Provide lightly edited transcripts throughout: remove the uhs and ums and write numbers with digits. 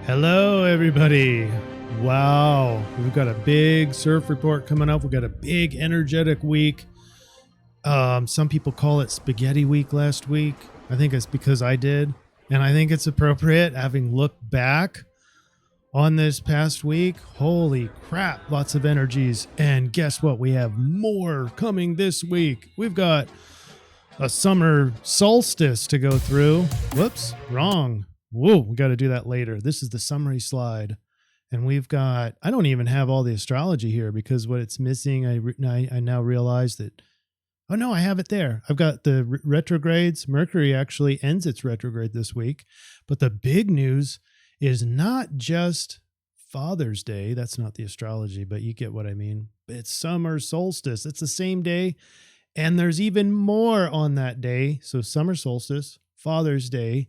Hello, everybody. Wow, we've got a big surf report coming up. We've got a big energetic week. Some people call it spaghetti week last week. I think it's because I did. And I think it's appropriate having looked back on this past week. Holy crap, lots of energies. And guess what? We have more coming this week. We've got a summer solstice to go through. Whoops, wrong. Whoa, we got to do that later. This is the summary slide. And we've got, I don't even have all the astrology here because what it's missing, I now realize that, oh no, I have it there. I've got the retrogrades. Mercury actually ends its retrograde this week. But the big news is not just Father's Day. That's not the astrology, but you get what I mean. It's summer solstice. It's the same day. And there's even more on that day. So summer solstice, Father's Day,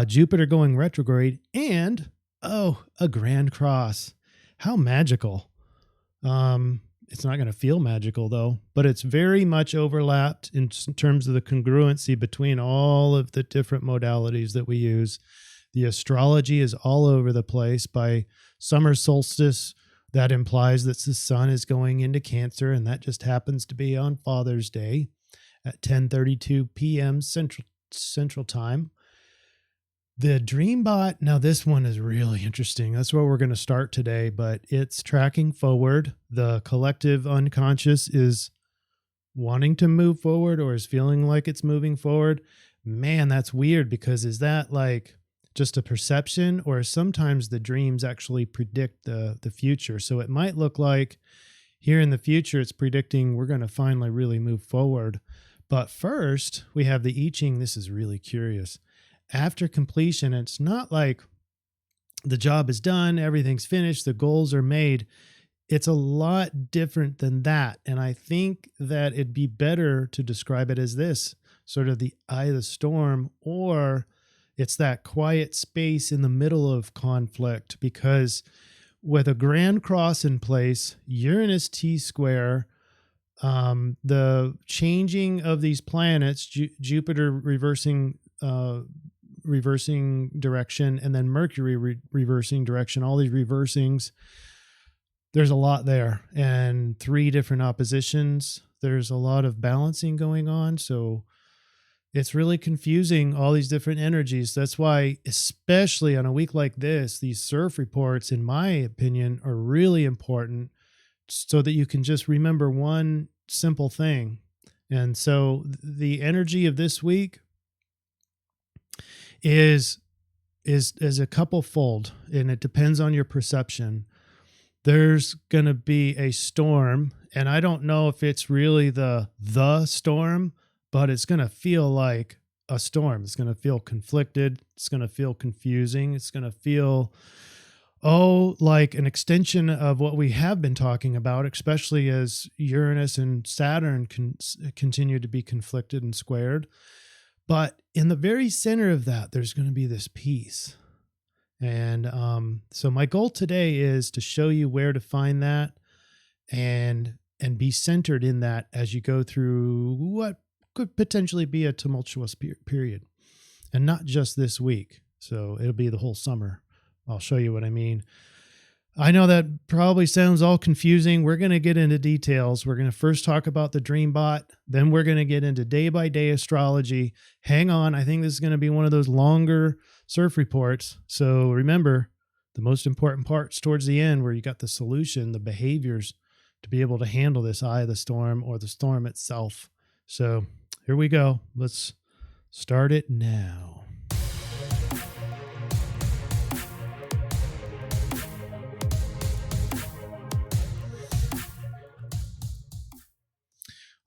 Jupiter going retrograde, and a grand cross. How magical. It's not going to feel magical though, but it's very much overlapped in terms of the congruency between all of the different modalities that we use. The astrology is all over the place. By summer solstice, that implies that the sun is going into Cancer, and that just happens to be on Father's Day at 10:32 p.m. Central Time. The Dreambot, now this one is really interesting. That's where we're going to start today, but it's tracking forward. The collective unconscious is wanting to move forward or is feeling like it's moving forward. Man, that's weird, because is that like just a perception, or sometimes the dreams actually predict the future? So it might look like here in the future, it's predicting we're going to finally really move forward. But first, we have the I-Ching. This is really curious. After completion, it's not like the job is done, everything's finished, the goals are made. It's a lot different than that. And I think that it'd be better to describe it as this, sort of the eye of the storm, or it's that quiet space in the middle of conflict, because with a grand cross in place, Uranus T-square, the changing of these planets, Jupiter reversing direction, and then Mercury reversing direction, all these reversing's, there's a lot there, and 3 different oppositions. There's a lot of balancing going on. So it's really confusing, all these different energies. That's why, especially on a week like this, these surf reports, in my opinion, are really important, so that you can just remember one simple thing. And so the energy of this week is a couple fold, and it depends on your perception. There's going to be a storm, and I don't know if it's really the storm, but it's going to feel like a storm. It's going to feel conflicted. It's going to feel confusing. It's going to feel, like an extension of what we have been talking about, especially as Uranus and Saturn continue to be conflicted and squared. But in the very center of that, there's going to be this peace. And so my goal today is to show you where to find that and be centered in that as you go through what could potentially be a tumultuous period, and not just this week. So it'll be the whole summer. I'll show you what I mean. I know that probably sounds all confusing. We're going to get into details. We're going to first talk about the Dreambot. Then we're going to get into day-by-day astrology. Hang on. I think this is going to be one of those longer surf reports. So remember, the most important part's towards the end, where you got the solution, the behaviors to be able to handle this eye of the storm, or the storm itself. So here we go. Let's start it now.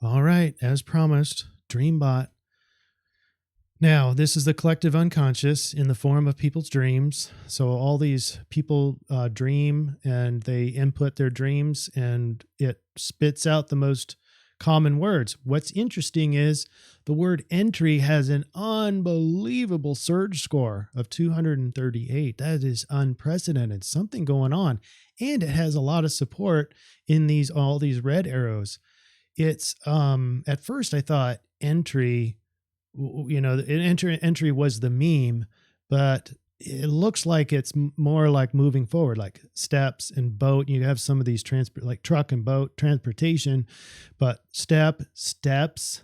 All right, as promised, Dreambot. Now, this is the collective unconscious in the form of people's dreams. So all these people dream, and they input their dreams, and it spits out the most common words. What's interesting is the word entry has an unbelievable surge score of 238. That is unprecedented. Something going on. And it has a lot of support in all these red arrows. It's at first I thought entry, entry was the meme, but it looks like it's more like moving forward, like steps and boat. You have some of these like truck and boat transportation, but steps,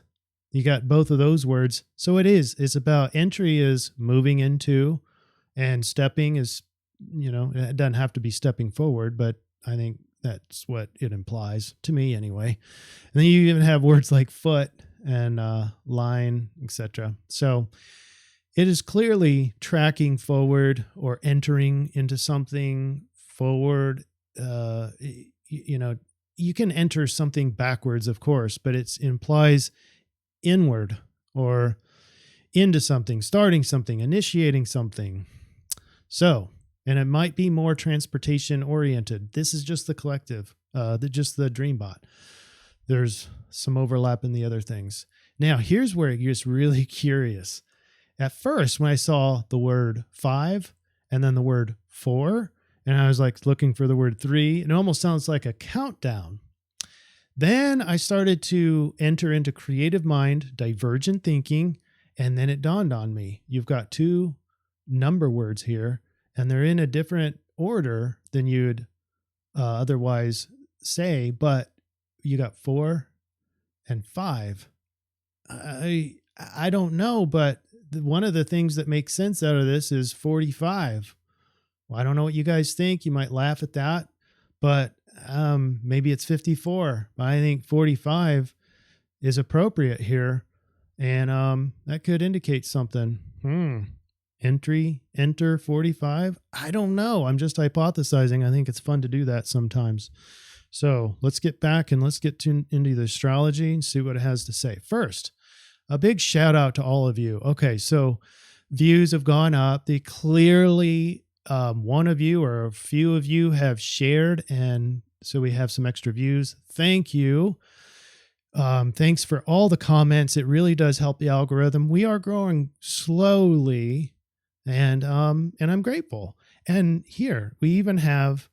you got both of those words. So it's about entry is moving into, and stepping is, it doesn't have to be stepping forward, but I think that's what it implies to me anyway. And then you even have words like foot and line, etc. So it is clearly tracking forward or entering into something forward. You can enter something backwards, of course, but it implies inward or into something, starting something, initiating something. So, and it might be more transportation oriented. This is just the collective, just the Dreambot. There's some overlap in the other things. Now, here's where it gets really curious. At first, when I saw the word 5 and then the word 4, and I was like looking for the word 3, and it almost sounds like a countdown. Then I started to enter into creative mind, divergent thinking, and then it dawned on me, you've got 2 number words here, and they're in a different order than you'd otherwise say, but you got 4 and 5. I don't know, but one of the things that makes sense out of this is 45. Well, I don't know what you guys think. You might laugh at that, but maybe it's 54. But I think 45 is appropriate here, and that could indicate something. Enter 45. I don't know. I'm just hypothesizing. I think it's fun to do that sometimes. So let's get back and let's get into the astrology and see what it has to say. First, a big shout out to all of you. Okay, so views have gone up. They clearly, one of you or a few of you have shared, and so we have some extra views. Thank you. Thanks for all the comments. It really does help the algorithm. We are growing slowly, and I'm grateful. And here we even have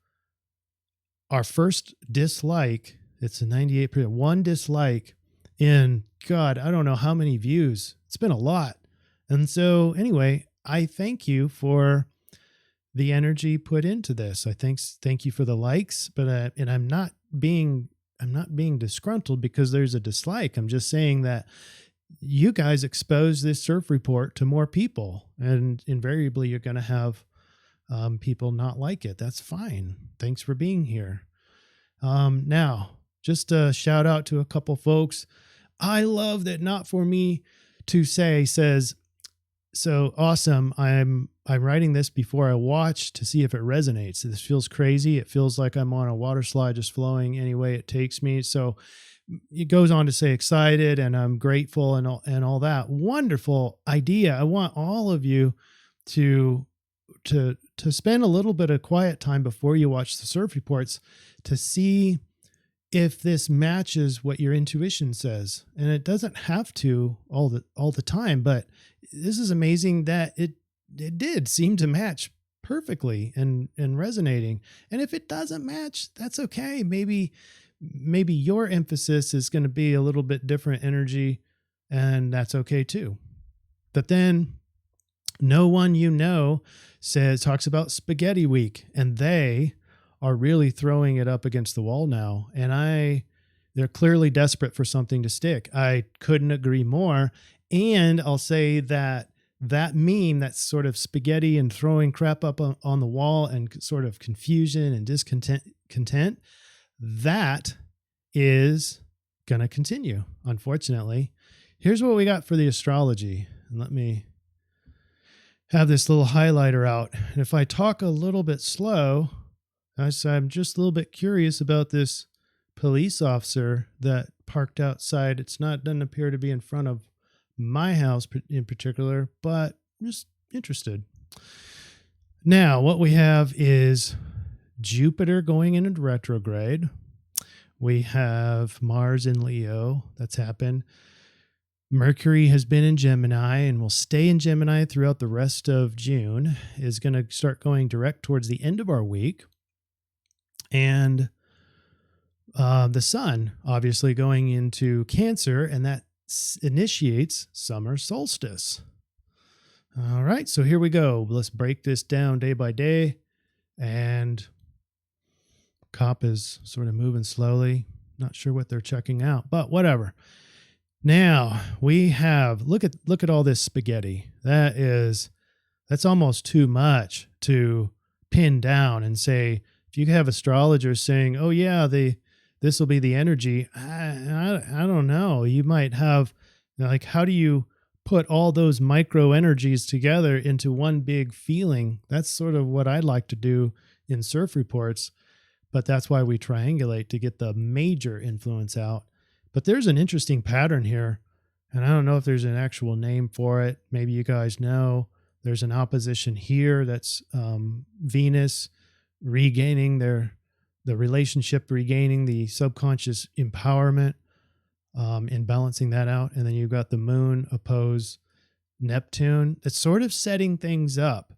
our first dislike. It's a 98%. One dislike in, God, I don't know how many views. It's been a lot. And so anyway, I thank you for the energy put into this. Thank you for the likes, but and I'm not being disgruntled because there's a dislike. I'm just saying that you guys expose this CIRF report to more people, and invariably you're going to have people not like it. That's fine. Thanks for being here. Now, just a shout out to a couple folks. I love that Not For Me to Say says, so awesome. I'm writing this before I watch to see if it resonates. This feels crazy. It feels like I'm on a water slide just flowing any way it takes me. So it goes on to say excited and I'm grateful and all that. Wonderful idea. I want all of you to spend a little bit of quiet time before you watch the CIRF reports to see if this matches what your intuition says. And it doesn't have to all the time, but this is amazing that it did seem to match perfectly and resonating. And if it doesn't match, that's okay. Maybe your emphasis is going to be a little bit different energy, and that's okay too. But then no one talks about spaghetti week, and they are really throwing it up against the wall now. And they're clearly desperate for something to stick. I couldn't agree more. And I'll say that meme, that's sort of spaghetti and throwing crap up on the wall and sort of confusion and discontent, that is going to continue, unfortunately. Here's what we got for the astrology. And let me have this little highlighter out. And if I talk a little bit slow, I'm just a little bit curious about this police officer that parked outside. Doesn't appear to be in front of my house in particular, but just interested. Now, what we have is Jupiter going into retrograde. We have Mars in Leo. That's happened. Mercury has been in Gemini and will stay in Gemini throughout the rest of June, is going to start going direct towards the end of our week. And the sun obviously going into Cancer, and that initiates summer solstice. All right, so here we go. Let's break this down day by day. And cop is sort of moving slowly. Not sure what they're checking out, but whatever. Now we have look at all this spaghetti. That's almost too much to pin down and say. If you have astrologers saying, "Oh yeah, this will be the energy," I don't know. You might have like, how do you put all those micro energies together into one big feeling? That's sort of what I like to do in CIRF reports, but that's why we triangulate to get the major influence out. But there's an interesting pattern here, and I don't know if there's an actual name for it. Maybe you guys know. There's an opposition here that's Venus regaining the relationship, regaining the subconscious empowerment, and balancing that out. And then you've got the moon oppose Neptune. It's sort of setting things up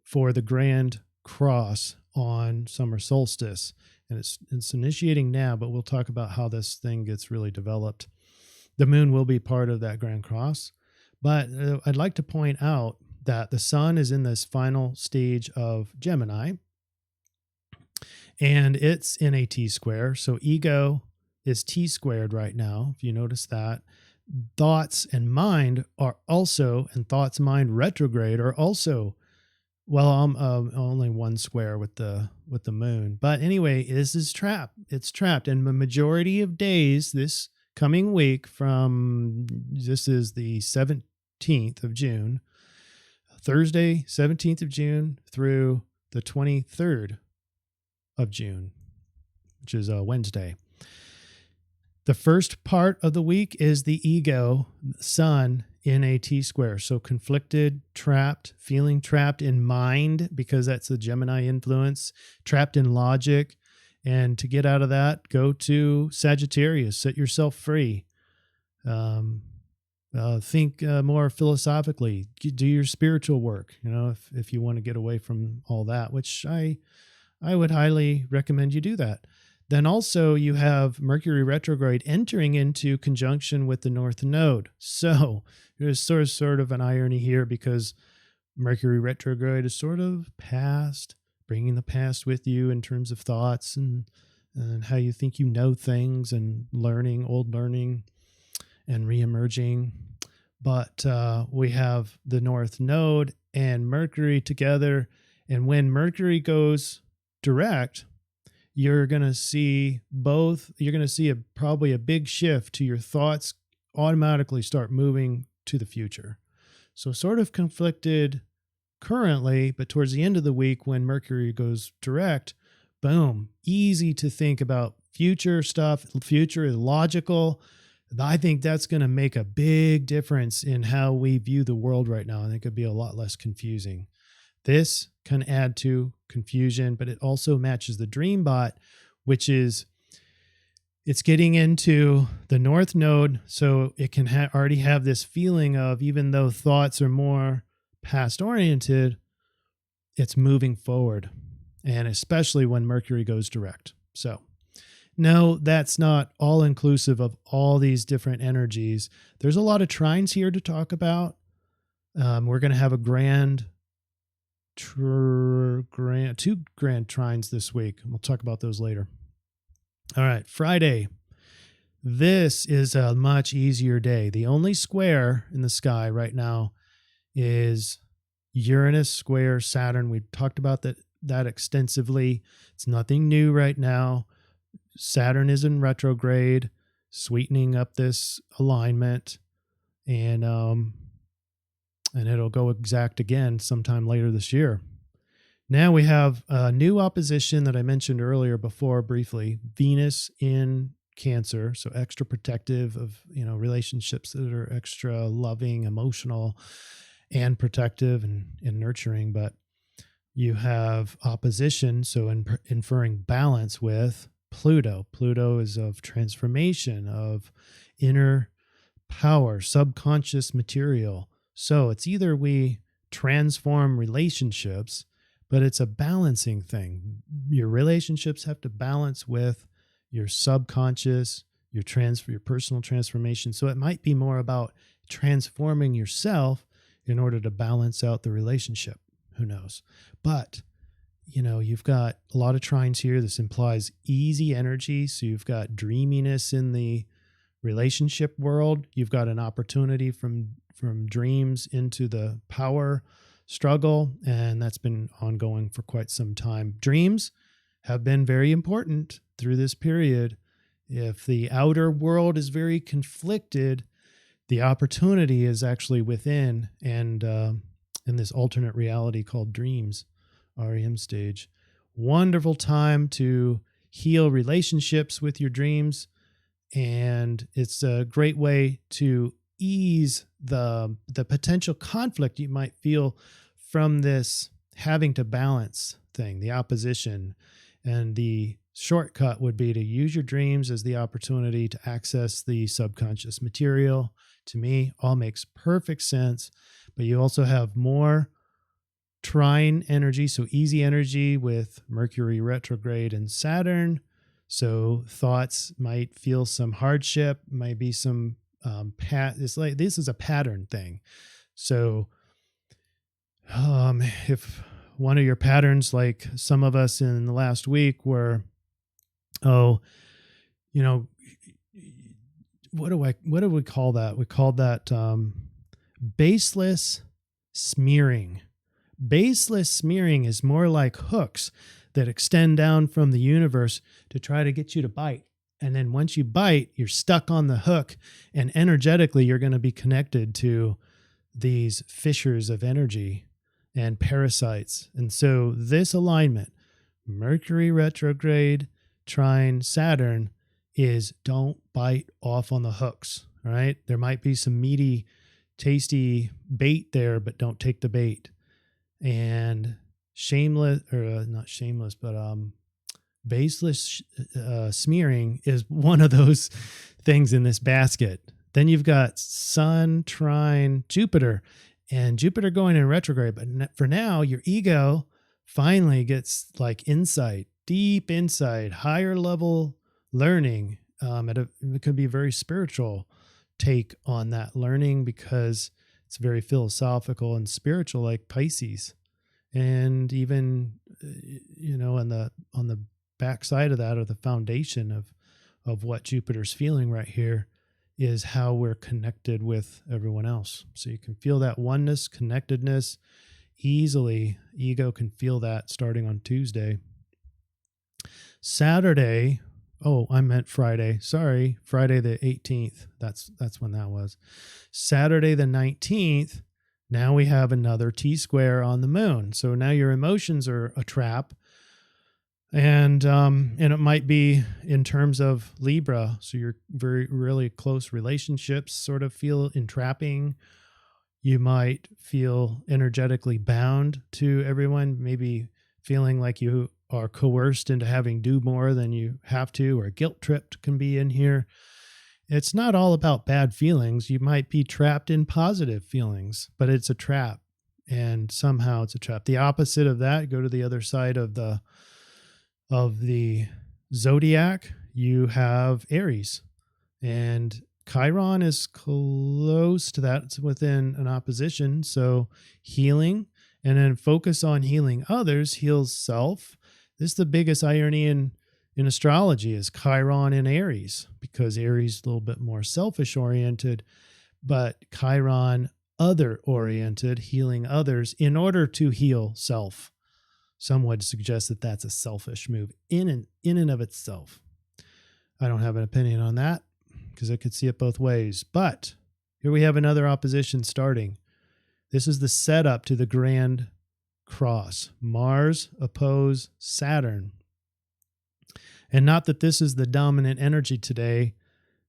for the grand cross on summer solstice. And it's initiating now, but we'll talk about how this thing gets really developed. The moon will be part of that grand cross. But I'd like to point out that the sun is in this final stage of Gemini, and it's in a T-square. So ego is T-squared right now, if you notice that. Thoughts and mind are also, and thoughts, mind, retrograde are also, well, I'm only one square with the moon. But anyway, this is trapped. It's trapped. And the majority of days this coming week this is the 17th of June, Thursday, 17th of June through the 23rd of June, which is a Wednesday. The first part of the week is the ego, sun in a T-square. So conflicted, trapped, feeling trapped in mind, because that's the Gemini influence, trapped in logic. And to get out of that, go to Sagittarius, set yourself free. Think more philosophically, do your spiritual work, if you want to get away from all that, which I would highly recommend you do that. Then also you have Mercury retrograde entering into conjunction with the North Node. So there's sort of an irony here, because Mercury retrograde is sort of past, bringing the past with you in terms of thoughts and how you think you know things, and old learning and re-emerging. But we have the North Node and Mercury together. And when Mercury goes direct, you're going to see both. You're going to see probably a big shift to your thoughts automatically start moving to the future. So sort of conflicted currently, but towards the end of the week when Mercury goes direct, boom, easy to think about future stuff. Future is logical. I think that's going to make a big difference in how we view the world right now. I think it'd be a lot less confusing. This can add to confusion, but it also matches the Dreambot, which is it's getting into the North Node. So it can already have this feeling of, even though thoughts are more past oriented, it's moving forward. And especially when Mercury goes direct. So no, that's not all inclusive of all these different energies. There's a lot of trines here to talk about. We're going to have two grand trines this week. We'll talk about those later. All right, Friday. This is a much easier day. The only square in the sky right now is Uranus square Saturn. We talked about that extensively. It's nothing new right now. Saturn is in retrograde, sweetening up this alignment, and it'll go exact again sometime later this year. Now we have a new opposition that I mentioned earlier before briefly, Venus in Cancer, so extra protective of, relationships that are extra loving, emotional, and protective and nurturing. But you have opposition, so inferring balance with Pluto. Pluto is of transformation, of inner power, subconscious material. So it's either we transform relationships, but it's a balancing thing. Your relationships have to balance with your subconscious, your personal transformation. So it might be more about transforming yourself in order to balance out the relationship. Who knows? But, you've got a lot of trines here. This implies easy energy. So you've got dreaminess in the relationship world. You've got an opportunity from dreams into the power struggle, and that's been ongoing for quite some time. Dreams have been very important through this period. If the outer world is very conflicted, the opportunity is actually within, and in this alternate reality called dreams, REM stage. Wonderful time to heal relationships with your dreams, and it's a great way to ease the potential conflict you might feel from this having to balance thing, the opposition. And the shortcut would be to use your dreams as the opportunity to access the subconscious material. To me, all makes perfect sense. But you also have more trine energy, so easy energy with Mercury retrograde and Saturn. So thoughts might feel some hardship, might be some it's like this is a pattern thing. So if one of your patterns, like some of us in the last week, were, what do we call that? We called that baseless smearing. Baseless smearing is more like hooks that extend down from the universe to try to get you to bite. And then once you bite, you're stuck on the hook, and energetically you're going to be connected to these fissures of energy and parasites. And so this alignment, Mercury retrograde, trine, Saturn, is don't bite off on the hooks. All right. There might be some meaty, tasty bait there, but don't take the bait. And baseless smearing is one of those things in this basket. Then you've got Sun, trine, Jupiter, and Jupiter going in retrograde. But for now, your ego finally gets like insight, deep insight, higher level learning. It could be a very spiritual take on that learning, because it's very philosophical and spiritual, like Pisces. And even, on the backside of that, or the foundation of what Jupiter's feeling right here, is how we're connected with everyone else. So you can feel that oneness, connectedness easily. Ego can feel that starting on Tuesday. Saturday. Oh, I meant Friday. Sorry. Friday the 18th. That's when that was. Saturday the 19th. Now we have another T-square on the moon. So now your emotions are a trap. And it might be in terms of Libra. So your really close relationships sort of feel entrapping. You might feel energetically bound to everyone, maybe feeling like you are coerced into having do more than you have to, or guilt tripped can be in here. It's not all about bad feelings. You might be trapped in positive feelings, but it's a trap, and somehow it's a trap. The opposite of that, go to the other side of the zodiac, you have Aries, and Chiron is close to that. It's within an opposition. So healing, and then focus on healing others, heals self. This is the biggest irony in astrology, is Chiron in Aries, because Aries is a little bit more selfish oriented, but Chiron other oriented, healing others in order to heal self. Some would suggest that that's a selfish move in and of itself. I don't have an opinion on that, because I could see it both ways. But here we have another opposition starting. This is the setup to the Grand Cross. Mars oppose Saturn. And not that this is the dominant energy today.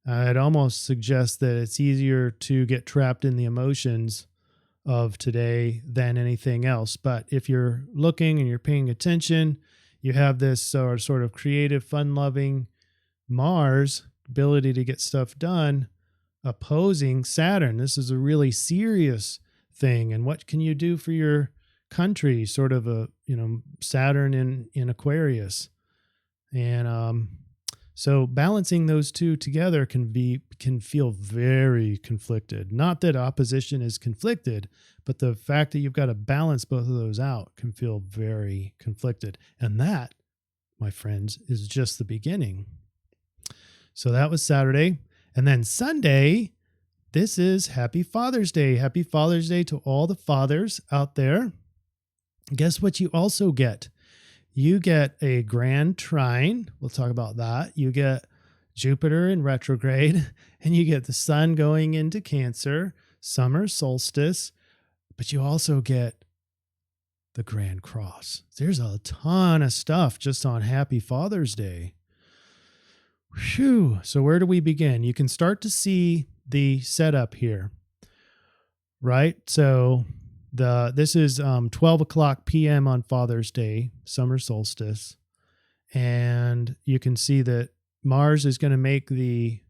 I'd almost suggest that it's easier to get trapped in the emotions of today than anything else. But if you're looking and you're paying attention, you have this sort of creative, fun-loving Mars, ability to get stuff done, opposing Saturn. This is a really serious thing. And what can you do for your country? Sort of a, Saturn in Aquarius. And So balancing those two together can feel very conflicted. Not that opposition is conflicted, but the fact that you've got to balance both of those out can feel very conflicted. And that, my friends, is just the beginning. So that was Saturday. And then Sunday, this is Happy Father's Day. Happy Father's Day to all the fathers out there. Guess what you also get? You get a grand trine. We'll talk about that. You get Jupiter in retrograde, and you get the sun going into Cancer, summer solstice, but you also get the Grand Cross. There's a ton of stuff just on Happy Father's Day. Whew. So where do we begin? You can start to see the setup here, right? So this is 12 o'clock p.m. on Father's Day, summer solstice. And you can see that Mars is going to make the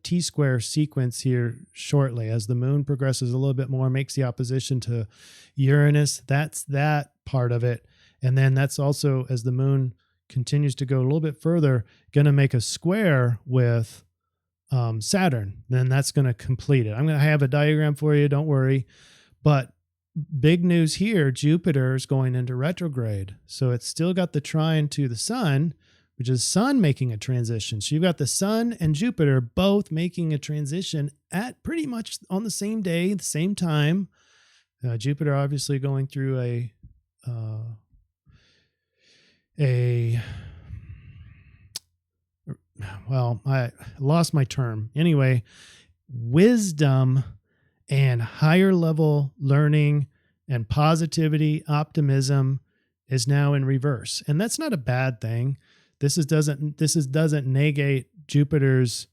T-square sequence here shortly as the moon progresses a little bit more, makes the opposition to Uranus. That's that part of it. And then that's also, as the moon continues to go a little bit further, going to make a square with Saturn. Then that's going to complete it. I'm going to have a diagram for you. Don't worry. But big news here, Jupiter is going into retrograde. So it's still got the trine to the sun, which is sun making a transition. So you've got the sun and Jupiter both making a transition at pretty much on the same day, the same time. Jupiter obviously going through I lost my term. Anyway, wisdom and higher level learning and positivity, optimism is now in reverse. And that's not a bad thing. This doesn't negate Jupiter's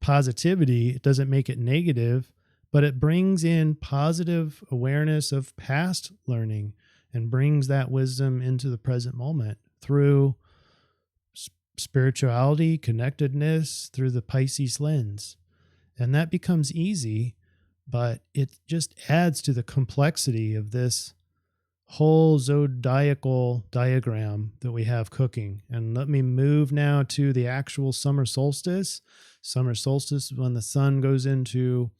positivity. It doesn't make it negative, but it brings in positive awareness of past learning and brings that wisdom into the present moment through spirituality, connectedness, through the Pisces lens. And that becomes easy, but it just adds to the complexity of this whole zodiacal diagram that we have cooking. And let me move now to the actual summer solstice. Summer solstice is when the sun goes into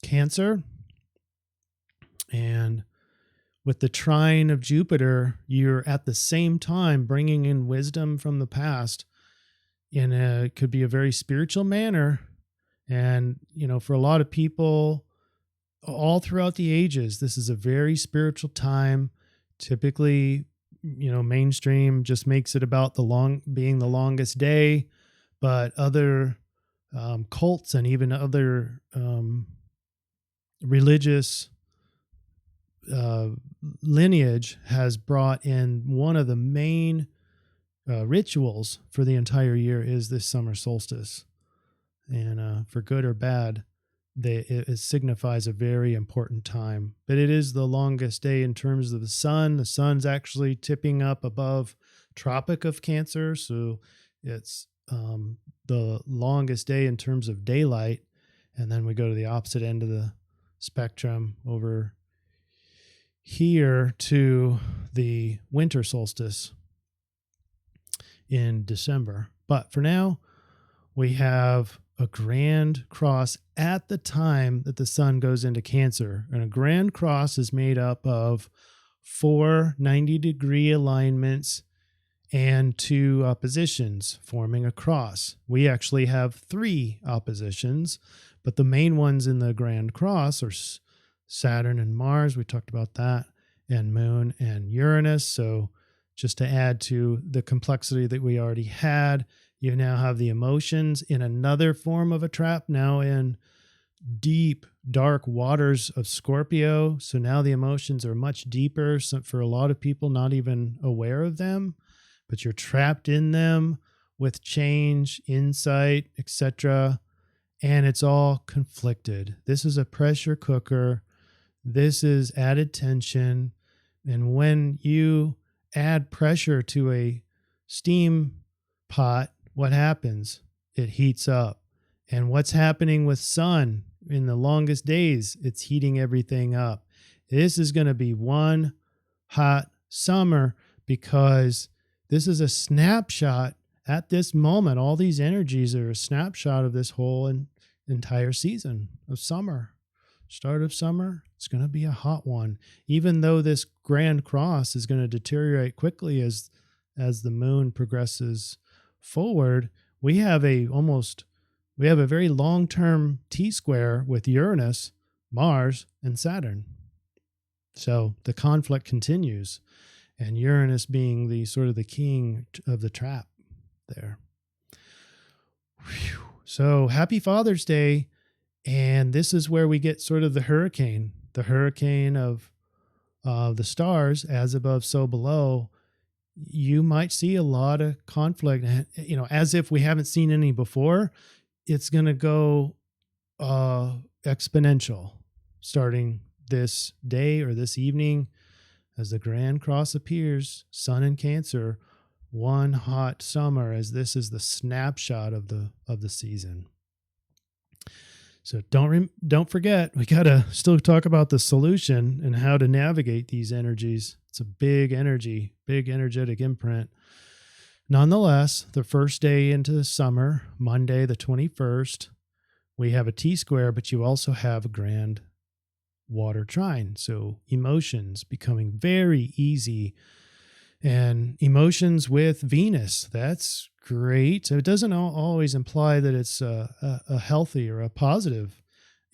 Cancer. And with the trine of Jupiter, you're at the same time bringing in wisdom from the past it could be a very spiritual manner. And, for a lot of people all throughout the ages, this is a very spiritual time. Typically, mainstream just makes it about being the longest day, but other cults and even other religious lineage has brought in one of the main rituals for the entire year is this summer solstice. And for good or bad, it signifies a very important time. But it is the longest day in terms of the sun. The sun's actually tipping up above Tropic of Cancer, so it's the longest day in terms of daylight. And then we go to the opposite end of the spectrum over here to the winter solstice in December. But for now, we have a grand cross at the time that the sun goes into Cancer. And a grand cross is made up of 4 90-degree alignments and 2 oppositions forming a cross. We actually have 3 oppositions, but the main ones in the grand cross are Saturn and Mars. We talked about that, and Moon and Uranus. So just to add to the complexity that we already had, you now have the emotions in another form of a trap, now in deep, dark waters of Scorpio. So now the emotions are much deeper. So for a lot of people, not even aware of them, but you're trapped in them with change, insight, etc. And it's all conflicted. This is a pressure cooker. This is added tension. And when you add pressure to a steam pot, what happens? It heats up. And what's happening with sun in the longest days? It's heating everything up. This is going to be one hot summer because this is a snapshot at this moment, all these energies are a snapshot of this whole entire season of summer. Start of summer, it's going to be a hot one. Even though this grand cross is going to deteriorate quickly as the moon progresses forward, we have a very long-term T-square with Uranus, Mars, and Saturn. So the conflict continues, and Uranus being the sort of the king of the trap there. Whew. So happy Father's Day. And this is where we get sort of the hurricane of the stars, as above, so below. You might see a lot of conflict, as if we haven't seen any before. It's going to go exponential starting this day or this evening as the Grand Cross appears, Sun in Cancer, one hot summer, as this is the snapshot of the season. So don't forget, we got to still talk about the solution and how to navigate these energies. It's a big energetic imprint. Nonetheless, the first day into the summer, Monday the 21st, we have a T-square, but you also have a grand water trine. So emotions becoming very easy, and emotions with Venus. That's great. So it doesn't always imply that it's a healthy or a positive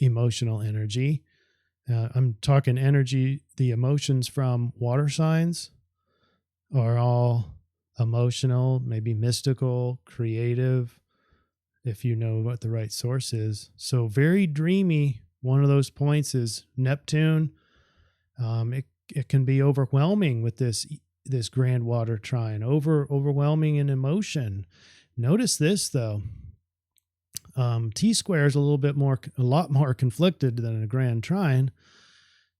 emotional energy. I'm talking energy. The emotions from water signs are all emotional, maybe mystical, creative, if you know what the right source is. So very dreamy. One of those points is Neptune. It can be overwhelming with this grand water trine, overwhelming in emotion. Notice this though. T-square is a lot more conflicted than a grand trine.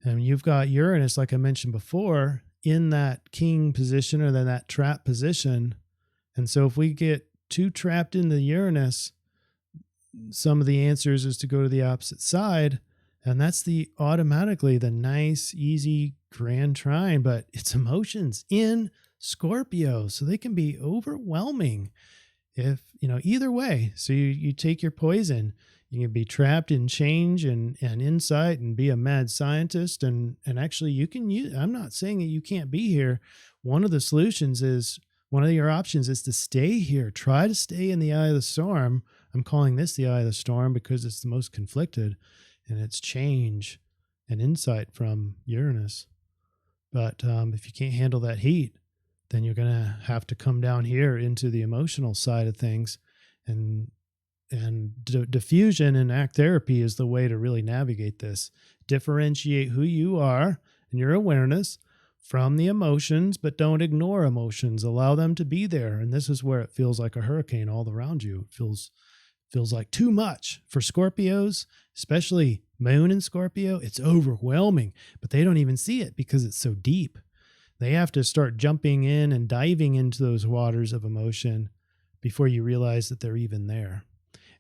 And you've got Uranus, like I mentioned before, in that king position or then that trap position. And so if we get too trapped in the Uranus, some of the answers is to go to the opposite side. And that's automatically the nice, easy grand trine, but it's emotions in Scorpio. So they can be overwhelming if, either way. So you take your poison. You can be trapped in change and insight and be a mad scientist. And actually you can use, I'm not saying that you can't be here. One of your options is to stay here. Try to stay in the eye of the storm. I'm calling this the eye of the storm because it's the most conflicted, and it's change and insight from Uranus. But if you can't handle that heat, then you're going to have to come down here into the emotional side of things. And diffusion and act therapy is the way to really navigate this. Differentiate who you are and your awareness from the emotions, but don't ignore emotions. Allow them to be there. And this is where it feels like a hurricane all around you. It feels like too much for Scorpios, especially moon in Scorpio. It's overwhelming, but they don't even see it because it's so deep. They have to start jumping in and diving into those waters of emotion before you realize that they're even there.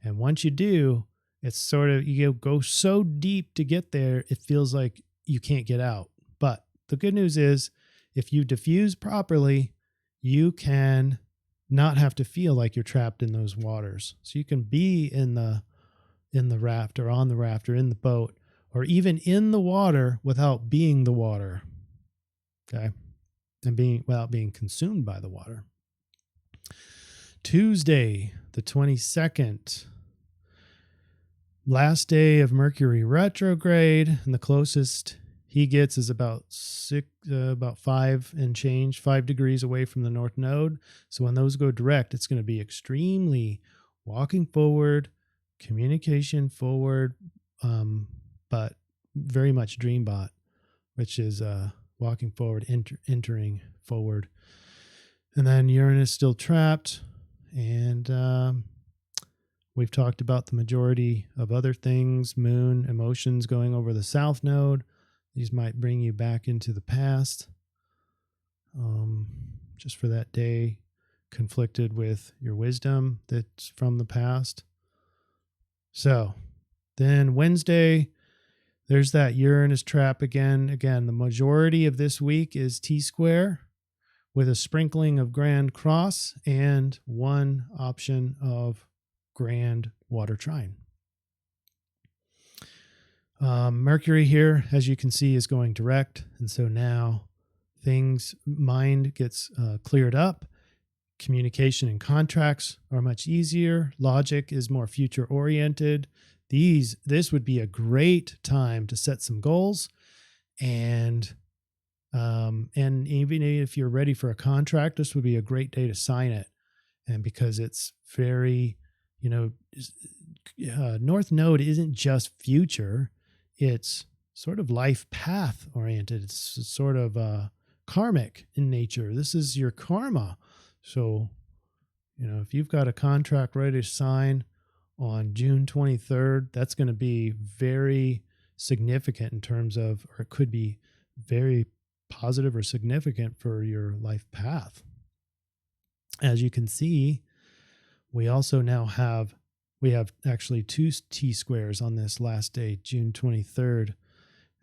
And once you do, it's sort of, you go so deep to get there, it feels like you can't get out. But the good news is, if you diffuse properly, you can not have to feel like you're trapped in those waters. So you can be in the raft or on the raft or in the boat or even in the water without being the water. Okay. And without being consumed by the water. Tuesday, the 22nd, last day of Mercury retrograde, and the closest he gets is about 5 degrees away from the North Node. So when those go direct, it's going to be extremely walking forward, communication forward, but very much Dreambot, which is walking forward, entering forward. And then Uranus still trapped, and we've talked about the majority of other things. Moon, emotions going over the South Node. These might bring you back into the past, just for that day, conflicted with your wisdom that's from the past. So then Wednesday, there's that Uranus trap again. Again, the majority of this week is T-square with a sprinkling of Grand Cross and one option of Grand Water Trine. Mercury here, as you can see, is going direct. And so now mind gets cleared up. Communication and contracts are much easier. Logic is more future oriented. This would be a great time to set some goals, and even if you're ready for a contract, this would be a great day to sign it. And because it's very, North Node isn't just future, it's sort of life path oriented. It's sort of karmic in nature. This is your karma. So, if you've got a contract ready to sign on June 23rd, that's going to be very significant in terms of, or it could be very positive or significant for your life path. As you can see, we also now have actually 2 T-squares on this last day, June 23rd.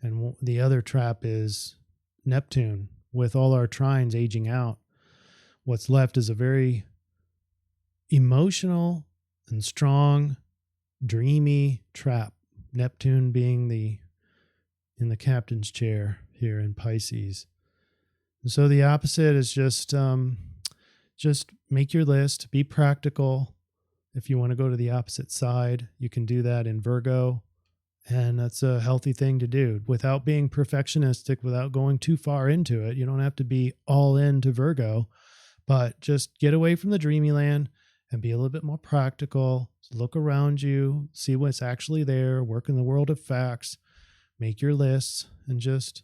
And the other trap is Neptune. With all our trines aging out, what's left is a very emotional and strong, dreamy trap. Neptune being in the captain's chair here in Pisces. And so the opposite is just make your list, be practical. If you want to go to the opposite side, you can do that in Virgo. And that's a healthy thing to do without being perfectionistic, without going too far into it. You don't have to be all into Virgo, but just get away from the dreamy land and be a little bit more practical. Look around you, see what's actually there, work in the world of facts, make your lists, and just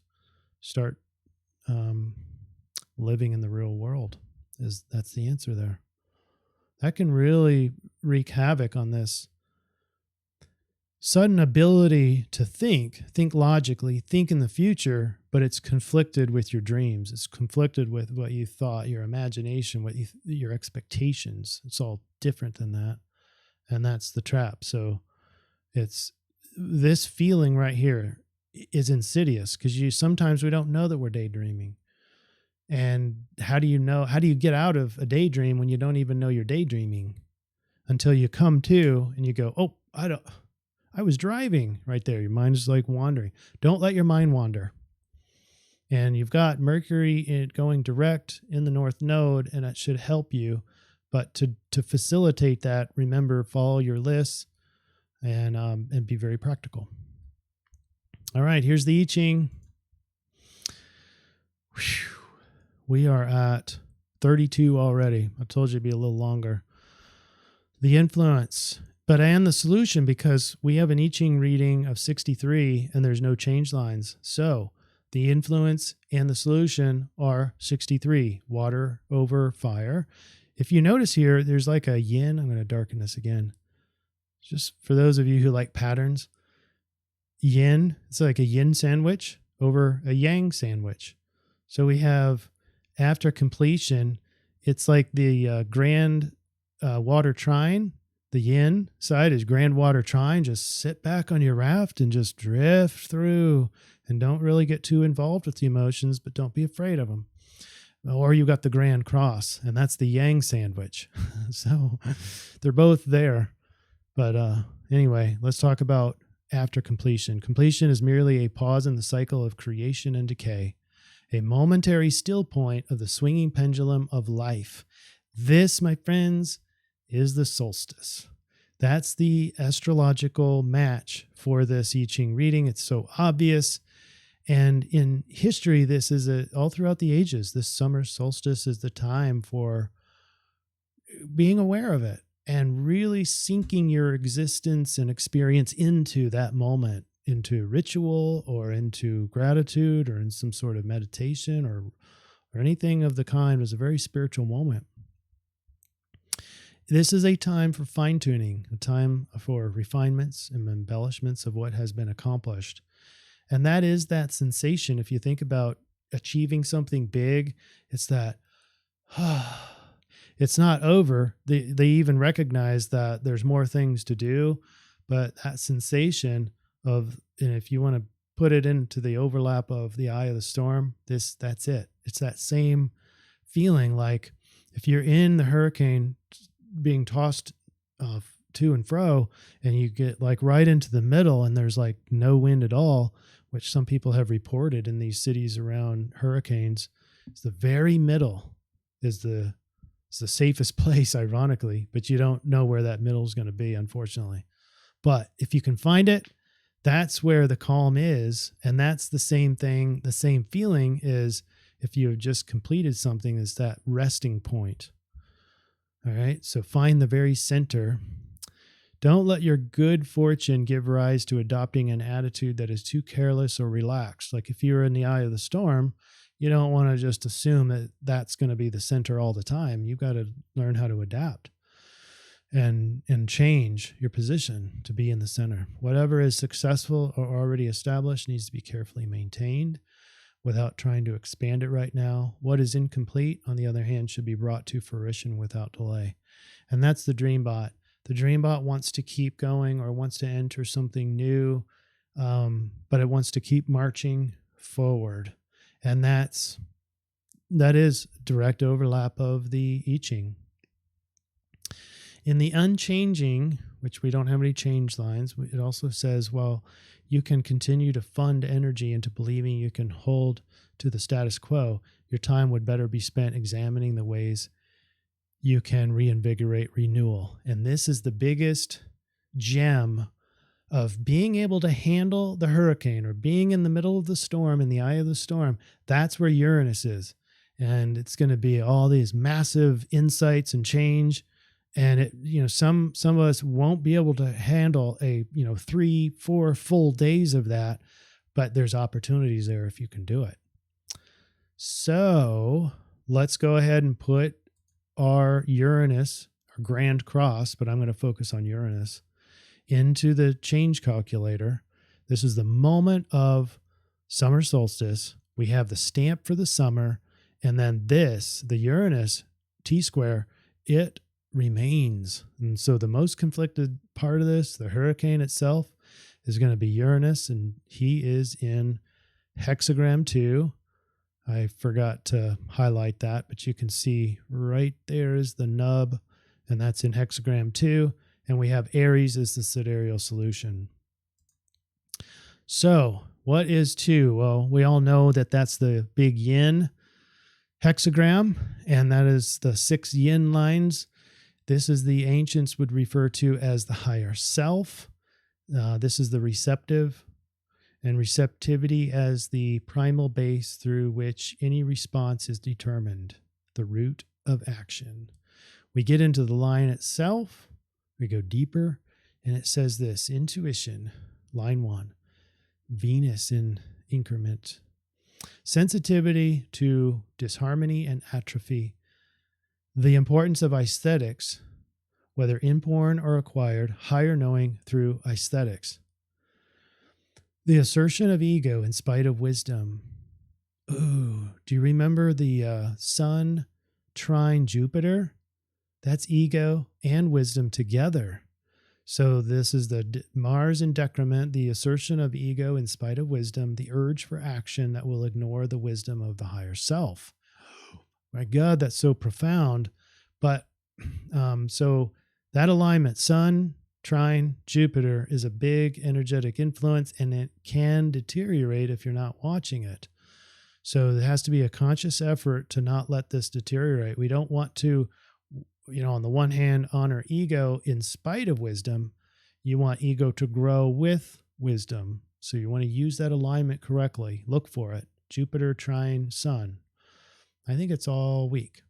start living in the real world. That's the answer there. That can really wreak havoc on this sudden ability to think logically, think in the future, but it's conflicted with your dreams. It's conflicted with what you thought, your imagination, your expectations. It's all different than that. And that's the trap. So it's this feeling right here is insidious because sometimes we don't know that we're daydreaming. And how do you get out of a daydream when you don't even know you're daydreaming until you come to and you go, oh, I was driving right there. Your mind is like wandering. Don't let your mind wander. And you've got Mercury going direct in the North Node, and that should help you. But to facilitate that, remember, follow your lists and be very practical. All right, here's the I-Ching. Whew. We are at 32 already. I told you it'd be a little longer. The influence, and the solution, because we have an I-Ching reading of 63 and there's no change lines. So the influence and the solution are 63, water over fire. If you notice here, there's like a yin. I'm going to darken this again. Just for those of you who like patterns, yin, it's like a yin sandwich over a yang sandwich. So we have, after completion, it's like the grand water trine. The yin side is grand water trine. Just sit back on your raft and just drift through and don't really get too involved with the emotions, but don't be afraid of them. Or you got the grand cross, and that's the yang sandwich. So they're both there. But anyway, let's talk about after completion. Completion is merely a pause in the cycle of creation and decay, a momentary still point of the swinging pendulum of life. This, my friends, is the solstice. That's the astrological match for this I-Ching reading. It's so obvious. And in history, this is all throughout the ages. This summer solstice is the time for being aware of it and really sinking your existence and experience into that moment, into ritual or into gratitude or in some sort of meditation or anything of the kind. It was a very spiritual moment. This is a time for fine-tuning, a time for refinements and embellishments of what has been accomplished. And that is that sensation. If you think about achieving something big, it's that, it's not over. They even recognize that there's more things to do, but that sensation of, and if you want to put it into the overlap of the eye of the storm, that's it. It's that same feeling like if you're in the hurricane being tossed to and fro, and you get like right into the middle and there's like no wind at all, which some people have reported in these cities around hurricanes. It's the very middle is the safest place, ironically, but you don't know where that middle is going to be, unfortunately. But if you can find it, that's where the calm is. And that's the same thing. The same feeling is if you have just completed something, is that resting point. All right. So find the very center. Don't let your good fortune give rise to adopting an attitude that is too careless or relaxed. Like if you're in the eye of the storm, you don't want to just assume that that's going to be the center all the time. You've got to learn how to adapt and change your position to be in the center. Whatever is successful or already established needs to be carefully maintained without trying to expand it right now. What is incomplete, on the other hand, should be brought to fruition without delay. And that's the Dreambot. The Dreambot wants to keep going or wants to enter something new, but it wants to keep marching forward. And that is direct overlap of the I-Ching. In the unchanging, which we don't have any change lines, it also says, well, you can continue to fund energy into believing you can hold to the status quo. Your time would better be spent examining the ways you can reinvigorate renewal. And this is the biggest gem of being able to handle the hurricane or being in the middle of the storm, in the eye of the storm. That's where Uranus is. And it's going to be all these massive insights and change. And it, some of us won't be able to handle 3-4 full days of that, but there's opportunities there if you can do it. So let's go ahead and put our Uranus, our Grand Cross, but I'm going to focus on Uranus, into the change calculator. This is the moment of summer solstice. We have the stamp for the summer, and then the Uranus T-square, it remains. And so the most conflicted part of this, the hurricane itself, is going to be Uranus, and he is in hexagram 2. I forgot to highlight that, but you can see right there is the nub, and that's in hexagram 2. And we have Aries as the sidereal solution. So what is 2? Well, we all know that that's the big yin hexagram, and that is the 6 yin lines. This is the ancients would refer to as the higher self. This is the receptive, and receptivity as the primal base through which any response is determined, the root of action. We get into the line itself, we go deeper, and it says this: intuition, line 1, Venus in increment, sensitivity to disharmony and atrophy, the importance of aesthetics, whether inborn or acquired, higher knowing through aesthetics. The assertion of ego in spite of wisdom. Ooh, do you remember the Sun trine Jupiter? That's ego and wisdom together. So this is the Mars in decrement, the assertion of ego in spite of wisdom, the urge for action that will ignore the wisdom of the higher self. My God, that's so profound. But so that alignment, Sun, trine, Jupiter, is a big energetic influence, and it can deteriorate if you're not watching it. So there has to be a conscious effort to not let this deteriorate. We don't want to, on the one hand, honor ego in spite of wisdom. You want ego to grow with wisdom. So you want to use that alignment correctly. Look for it. Jupiter, trine, Sun. I think it's all week.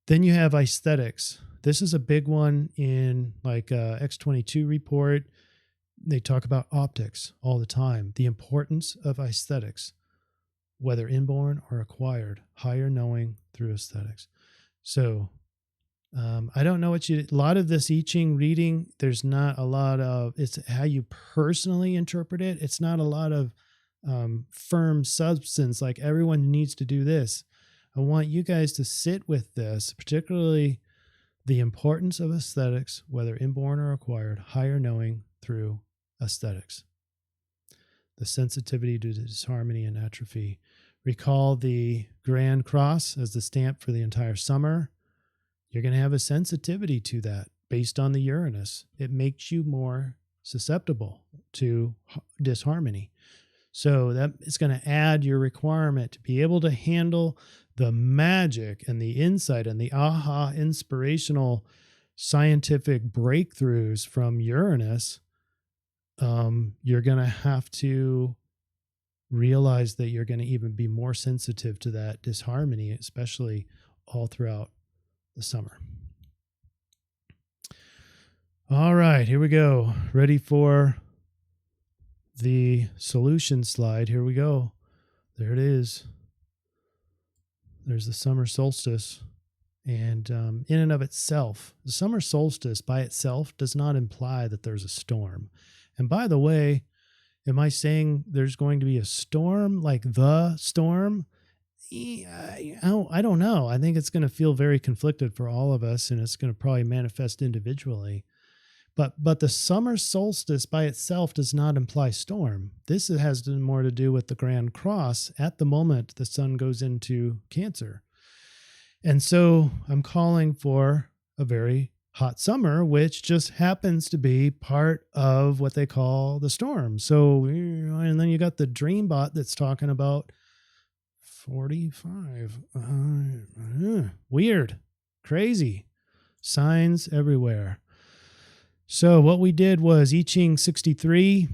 Then you have aesthetics. This is a big one in like X22 report. They talk about optics all the time. The importance of aesthetics, whether inborn or acquired, higher knowing through aesthetics. So I don't know a lot of this I-Ching reading, there's not a lot of, it's how you personally interpret it. It's not a lot of firm substance, like everyone needs to do this. I want you guys to sit with this, particularly the importance of aesthetics, whether inborn or acquired, higher knowing through aesthetics. The sensitivity to disharmony and atrophy, recall the Grand Cross as the stamp for the entire summer. You're going to have a sensitivity to that based on the Uranus. It makes you more susceptible to disharmony. So that is going to add your requirement to be able to handle the magic and the insight and the aha inspirational scientific breakthroughs from Uranus. You're going to have to realize that you're going to even be more sensitive to that disharmony, especially all throughout the summer. All right, here we go. Ready for the solution slide. Here we go. There it is. There's the summer solstice. And in and of itself, the summer solstice by itself does not imply that there's a storm. And by the way, am I saying there's going to be a storm, like the storm? I don't know. I think it's going to feel very conflicted for all of us, and it's going to probably manifest individually. But the summer solstice by itself does not imply storm. This has more to do with the Grand Cross at the moment the sun goes into Cancer. And so I'm calling for a very hot summer, which just happens to be part of what they call the storm. So, and then you got the Dreambot that's talking about 45. Weird, crazy, signs everywhere. So what we did was I-Ching 63.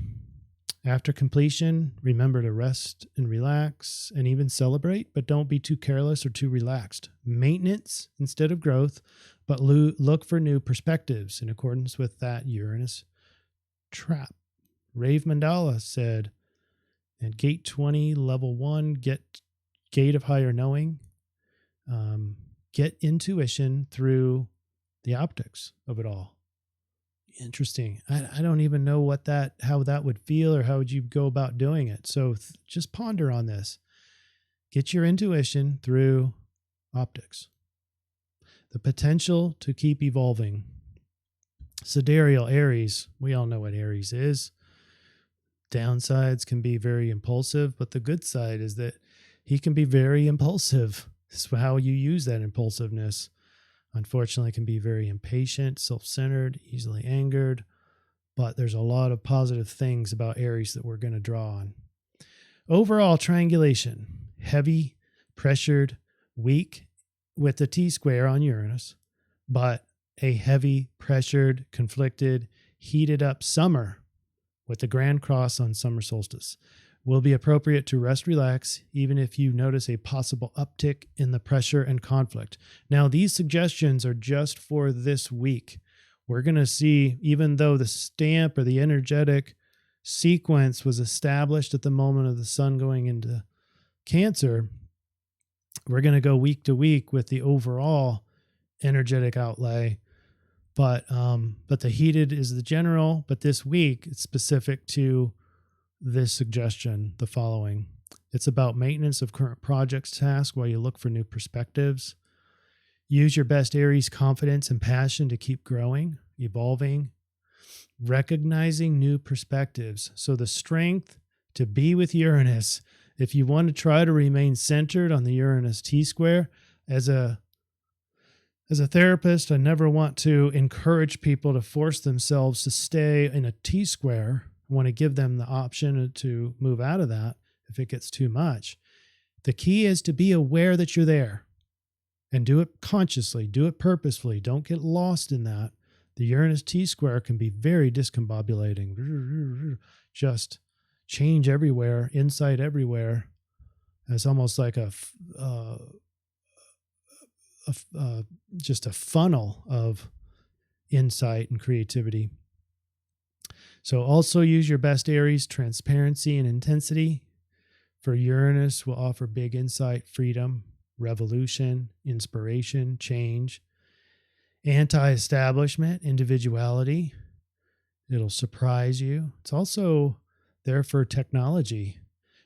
After completion, remember to rest and relax and even celebrate, but don't be too careless or too relaxed. Maintenance instead of growth, but look for new perspectives in accordance with that Uranus trap. Rave Mandala said, at gate 20, level 1, gate of higher knowing, get intuition through the optics of it all. Interesting. I don't even know how that would feel or how would you go about doing it. So just ponder on this. Get your intuition through optics. The potential to keep evolving. Sidereal Aries. We all know what Aries is. Downsides can be very impulsive, but the good side is that he can be very impulsive. This is how you use that impulsiveness. Unfortunately, can be very impatient, self-centered, easily angered, but there's a lot of positive things about Aries that we're going to draw on. Overall triangulation, heavy, pressured, weak with the T-square on Uranus, but a heavy, pressured, conflicted, heated up summer with the Grand Cross on summer solstice. Will be appropriate to rest, relax, even if you notice a possible uptick in the pressure and conflict. Now, these suggestions are just for this week. We're going to see, even though the stamp or the energetic sequence was established at the moment of the sun going into Cancer, we're going to go week to week with the overall energetic outlay. But the heated is the general, but this week it's specific to this suggestion, the following. It's about maintenance of current projects tasks while you look for new perspectives. Use your best Aries confidence and passion to keep growing, evolving, recognizing new perspectives. So the strength to be with Uranus, if you want to try to remain centered on the Uranus T-square, as a therapist, I never want to encourage people to force themselves to stay in a T-square. I want to give them the option to move out of that if it gets too much. The key is to be aware that you're there and do it consciously, do it purposefully. Don't get lost in that. The Uranus T-square can be very discombobulating. Just change everywhere, insight everywhere. It's almost like just a funnel of insight and creativity. So also use your best Aries transparency and intensity. For Uranus will offer big insight, freedom, revolution, inspiration, change, anti-establishment, individuality. It'll surprise you. It's also there for technology.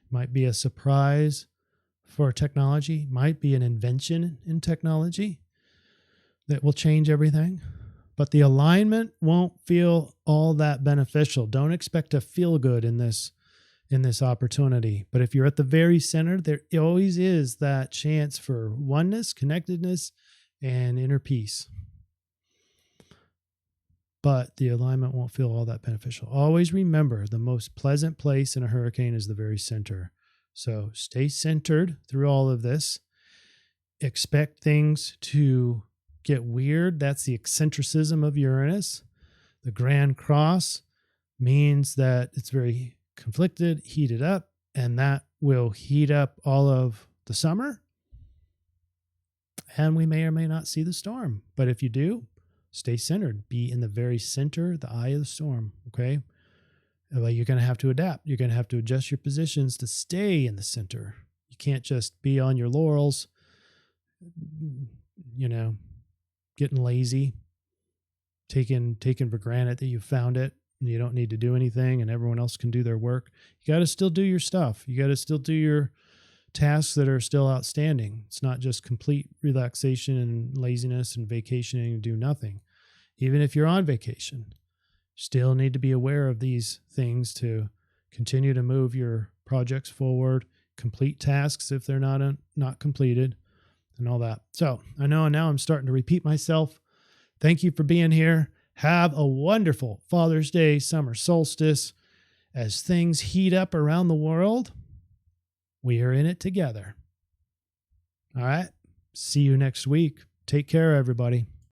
Might be a surprise for technology, might be an invention in technology that will change everything. But the alignment won't feel all that beneficial. Don't expect to feel good in this in this opportunity. But if you're at the very center, there always is that chance for oneness, connectedness, and inner peace. But the alignment won't feel all that beneficial. Always remember, the most pleasant place in a hurricane is the very center. So stay centered through all of this. Expect things to get weird. That's the eccentricism of Uranus. The Grand Cross means that it's very conflicted, heated up, and that will heat up all of the summer. And we may or may not see the storm. But if you do, stay centered. Be in the very center, the eye of the storm, okay? Well, you're going to have to adapt. You're going to have to adjust your positions to stay in the center. You can't just be on your laurels, getting lazy, taking for granted that you found it and you don't need to do anything and everyone else can do their work. You got to still do your stuff. You got to still do your tasks that are still outstanding. It's not just complete relaxation and laziness and vacationing and do nothing. Even if you're on vacation, still need to be aware of these things to continue to move your projects forward, complete tasks if they're not completed, and all that. So I know now I'm starting to repeat myself. Thank you for being here. Have a wonderful Father's Day, summer solstice. As things heat up around the world, we are in it together. All right. See you next week. Take care, everybody.